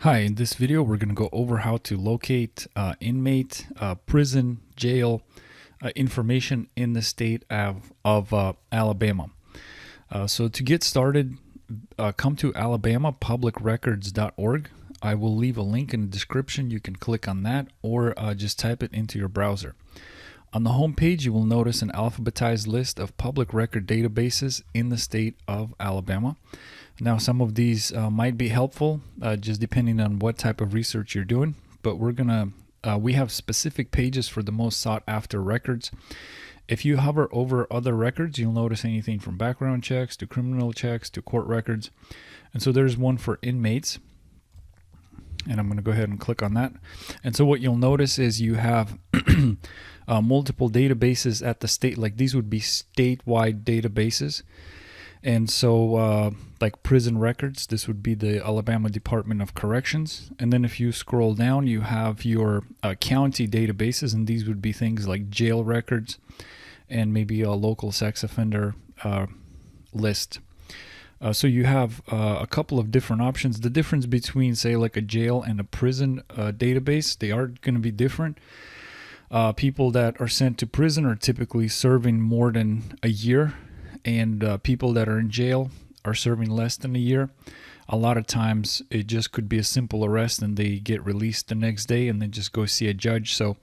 Hi, in this video we're going to go over how to locate inmate, prison, jail information in the state of Alabama. So to get started, come to alabamapublicrecords.org. I will leave a link in the description. You can click on that or just type it into your browser. On the home page, you will notice an alphabetized list of public record databases in the state of Alabama. Now, some of these might be helpful, just depending on what type of research you're doing. But we have specific pages for the most sought after records. If you hover over other records, you'll notice anything from background checks to criminal checks to court records. And so there's one for inmates. And I'm going to go ahead and click on that. And so what you'll notice is you have multiple databases at the state. Like these would be statewide databases. And so like prison records, this would be the Alabama Department of Corrections. And then if you scroll down, you have your county databases, and these would be things like jail records and maybe a local sex offender list. So you have a couple of different options. The difference between, say, like a jail and a prison database, they are going to be different. People that are sent to prison are typically serving more than a year, and people that are in jail are serving less than a year. A lot of times it just could be a simple arrest and they get released the next day and then just go see a judge. So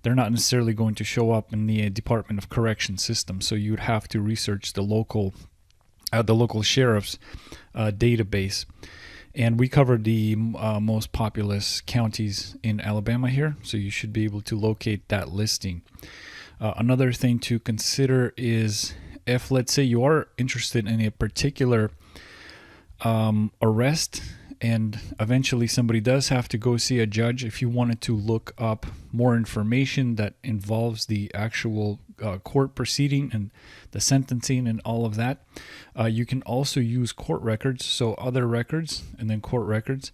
they're not necessarily going to show up in the Department of Correction system. So you would have to research the local sheriff's database. And we covered the most populous counties in Alabama here, so you should be able to locate that listing. Another thing to consider is if, let's say, you are interested in a particular arrest and eventually somebody does have to go see a judge, if you wanted to look up more information that involves the actual court proceeding and the sentencing and all of that, you can also use court records, so other records and then court records,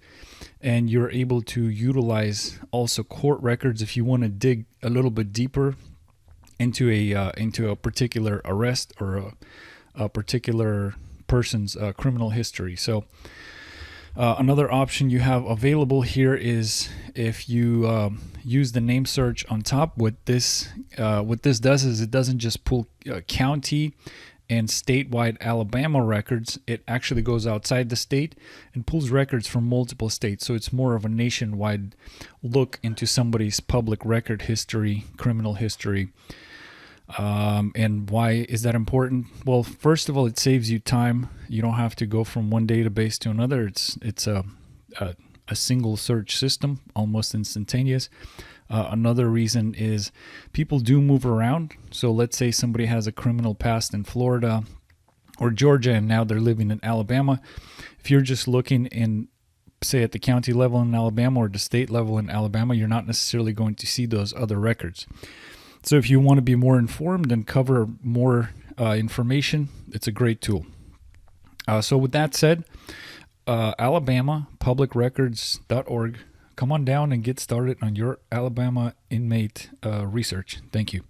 and you're able to utilize also court records if you want to dig a little bit deeper into a particular arrest or a particular person's criminal history. So another option you have available here is if you use the name search on top. What this does is it doesn't just pull county and statewide Alabama records. It actually goes outside the state and pulls records from multiple states. So it's more of a nationwide look into somebody's public record history, criminal history. And why is that important? Well, first of all, it saves you time. You don't have to go from one database to another. It's a single search system, almost instantaneous. Another reason is people do move around. So let's say somebody has a criminal past in Florida or Georgia, and now they're living in Alabama. If you're just looking in, say, at the county level in Alabama or the state level in Alabama, you're not necessarily going to see those other records. So if you want to be more informed and cover more information, it's a great tool. So with that said, alabamapublicrecords.org. Come on down and get started on your Alabama inmate research. Thank you.